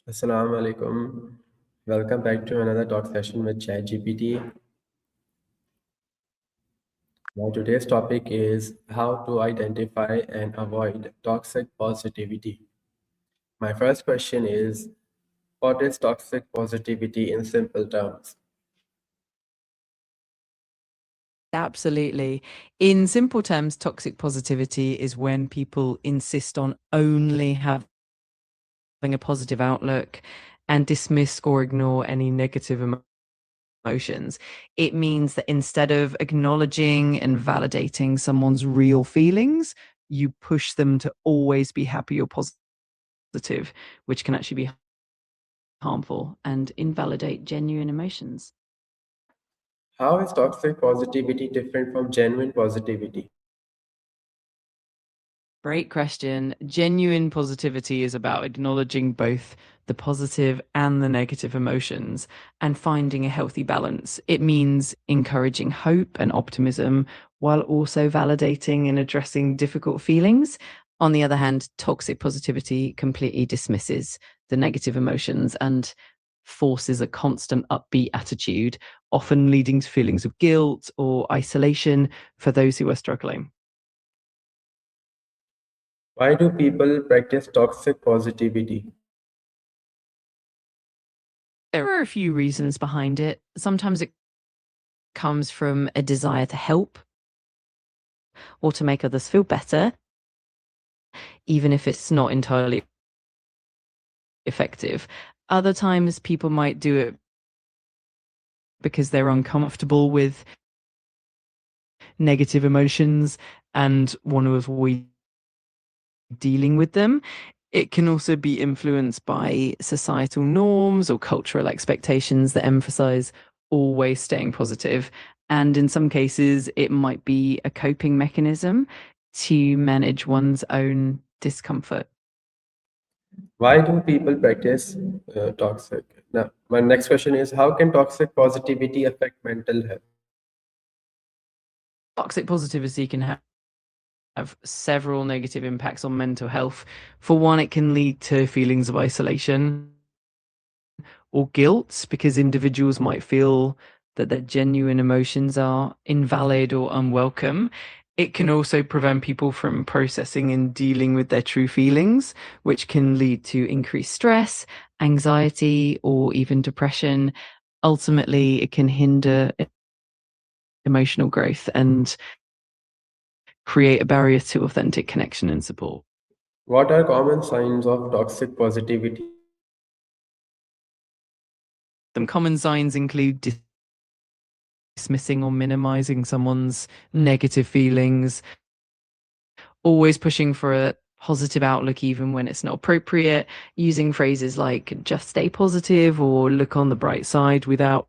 Assalamu alaikum. Welcome back to another talk session with ChatGPT. Now, today's topic is how to identify and avoid toxic positivity. My first question is, what is toxic positivity in simple terms? Absolutely. In simple terms, toxic positivity is when people insist on only having a positive outlook and dismiss or ignore any negative emotions. It means that instead of acknowledging and validating someone's real feelings, you push them to always be happy or positive, which can actually be harmful and invalidate genuine emotions. How is toxic positivity different from genuine positivity? Great question. Genuine positivity is about acknowledging both the positive and the negative emotions and finding a healthy balance. It means encouraging hope and optimism while also validating and addressing difficult feelings. On the other hand, toxic positivity completely dismisses the negative emotions and forces a constant upbeat attitude, often leading to feelings of guilt or isolation for those who are struggling. Why do people practice toxic positivity? There are a few reasons behind it. Sometimes it comes from a desire to help or to make others feel better, even if it's not entirely effective. Other times, people might do it because they're uncomfortable with negative emotions and want to avoid dealing with them. It can also be influenced by societal norms or cultural expectations that emphasize always staying positive. And in some cases, it might be a coping mechanism to manage one's own discomfort. Why do people practice toxic? Now, my next question is, how can toxic positivity affect mental health? Toxic positivity can have several negative impacts on mental health. For one, it can lead to feelings of isolation or guilt because individuals might feel that their genuine emotions are invalid or unwelcome. It can also prevent people from processing and dealing with their true feelings, which can lead to increased stress, anxiety, or even depression. Ultimately, it can hinder emotional growth and create a barrier to authentic connection and support. What are common signs of toxic positivity? Some common signs include dismissing or minimizing someone's negative feelings, always pushing for a positive outlook even when it's not appropriate, using phrases like just stay positive or look on the bright side without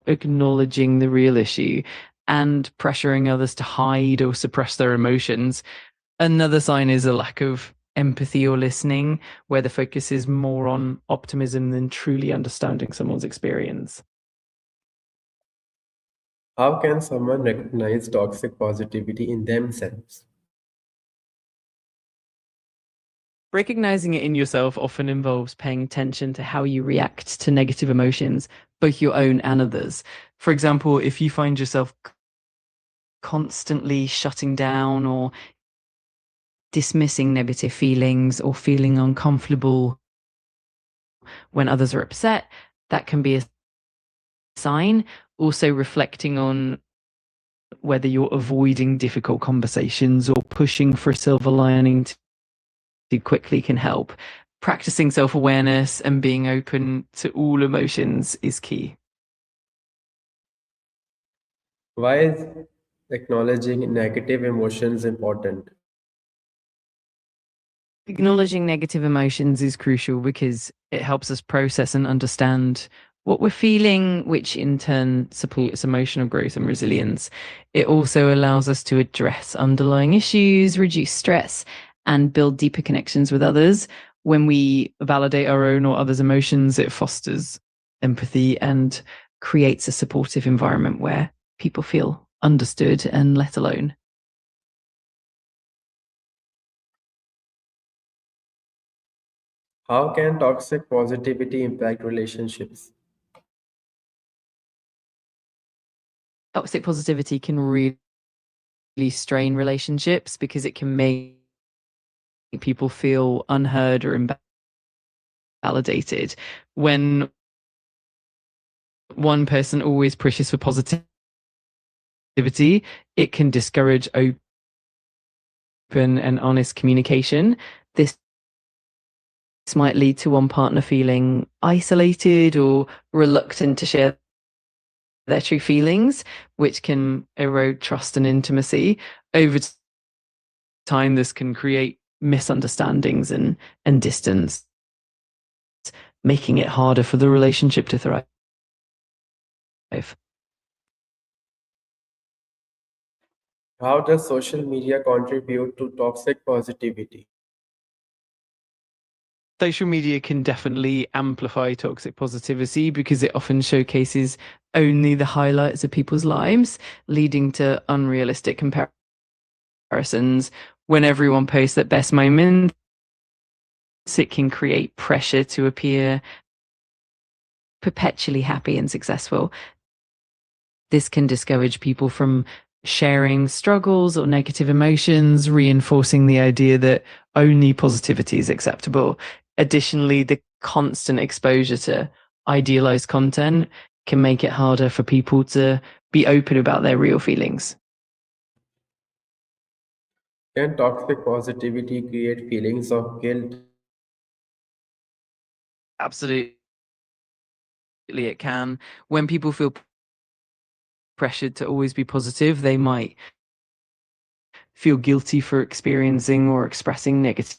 acknowledging the real issue, and pressuring others to hide or suppress their emotions. Another sign is a lack of empathy or listening, where the focus is more on optimism than truly understanding someone's experience. How can someone recognize toxic positivity in themselves? Recognizing it in yourself often involves paying attention to how you react to negative emotions, both your own and others. For example, if you find yourself constantly shutting down or dismissing negative feelings or feeling uncomfortable when others are upset, that can be a sign. Also, reflecting on whether you're avoiding difficult conversations or pushing for a silver lining too quickly can help. Practicing self-awareness and being open to all emotions is key. Why is acknowledging negative emotions important? Acknowledging negative emotions is crucial because it helps us process and understand what we're feeling, which in turn supports emotional growth and resilience. It also allows us to address underlying issues, reduce stress, and build deeper connections with others. When we validate our own or others' emotions, it fosters empathy and creates a supportive environment where people feel understood and let alone. How can toxic positivity impact relationships? Toxic positivity can really strain relationships because it can make people feel unheard or invalidated. When one person always pushes for positivity, it can discourage open and honest communication. This might lead to one partner feeling isolated or reluctant to share their true feelings, which can erode trust and intimacy. Over time, this can create misunderstandings and distance, making it harder for the relationship to thrive. How does social media contribute to toxic positivity? Social media can definitely amplify toxic positivity because it often showcases only the highlights of people's lives, leading to unrealistic comparisons. When everyone posts their best moments, it can create pressure to appear perpetually happy and successful. This can discourage people from sharing struggles or negative emotions, reinforcing the idea that only positivity is acceptable. Additionally, the constant exposure to idealized content can make it harder for people to be open about their real feelings. Can toxic positivity create feelings of guilt? Absolutely, it can. When people feel pressured to always be positive, they might feel guilty for experiencing or expressing negative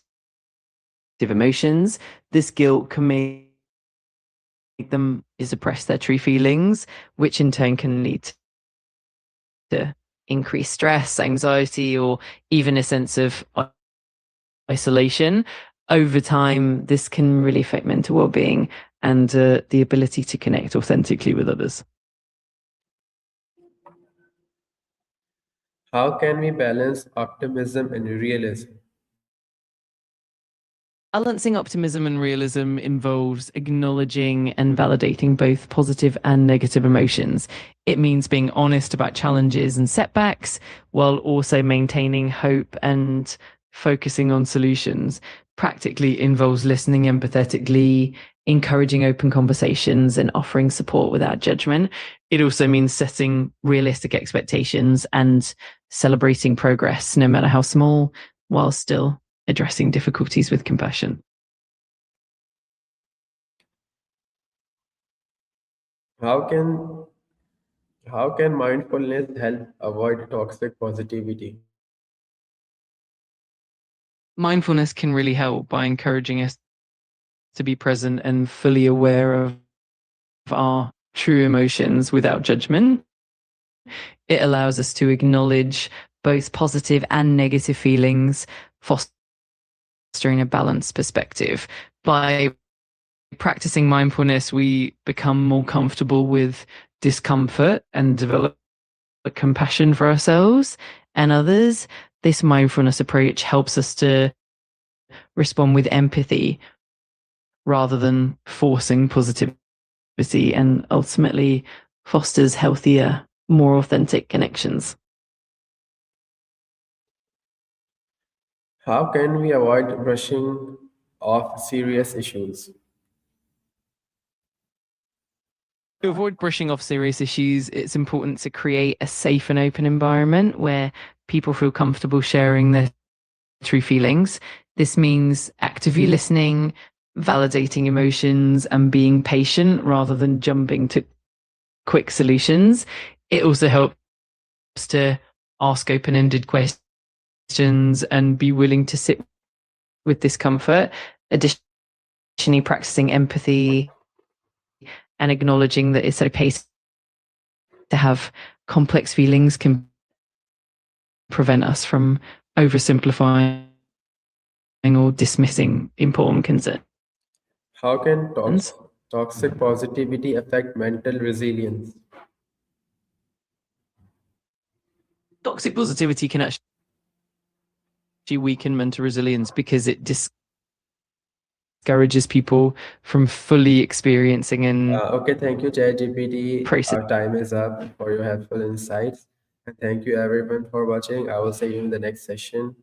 emotions. This guilt can make them suppress their true feelings, which in turn can lead to increased stress, anxiety, or even a sense of isolation. Over time, this can really affect mental well-being and the ability to connect authentically with others. How can we balance optimism and realism? Balancing optimism and realism involves acknowledging and validating both positive and negative emotions. It means being honest about challenges and setbacks while also maintaining hope and focusing on solutions. Practically involves listening empathetically, encouraging open conversations, and offering support without judgment. It also means setting realistic expectations and celebrating progress, no matter how small, while still addressing difficulties with compassion. How can how can mindfulness help avoid toxic positivity? Mindfulness can really help by encouraging us to be present and fully aware of our true emotions without judgment. It allows us to acknowledge both positive and negative feelings, fostering a balanced perspective. By practicing mindfulness, we become more comfortable with discomfort and develop a compassion for ourselves and others. This mindfulness approach helps us to respond with empathy rather than forcing positivity and ultimately fosters healthier, more authentic connections. How can we avoid brushing off serious issues? To avoid brushing off serious issues, it's important to create a safe and open environment where people feel comfortable sharing their true feelings. This means actively listening, validating emotions, and being patient rather than jumping to quick solutions. It also helps to ask open ended questions and be willing to sit with discomfort. Additionally, practicing empathy and acknowledging that it's okay to have complex feelings can prevent us from oversimplifying or dismissing important concerns. How can toxic positivity affect mental resilience? Toxic positivity can actually weaken mental resilience because it discourages people from fully experiencing and Okay, thank you, ChatGPT. process. Our time is up for your helpful insights. And thank you, everyone, for watching. I will see you in the next session.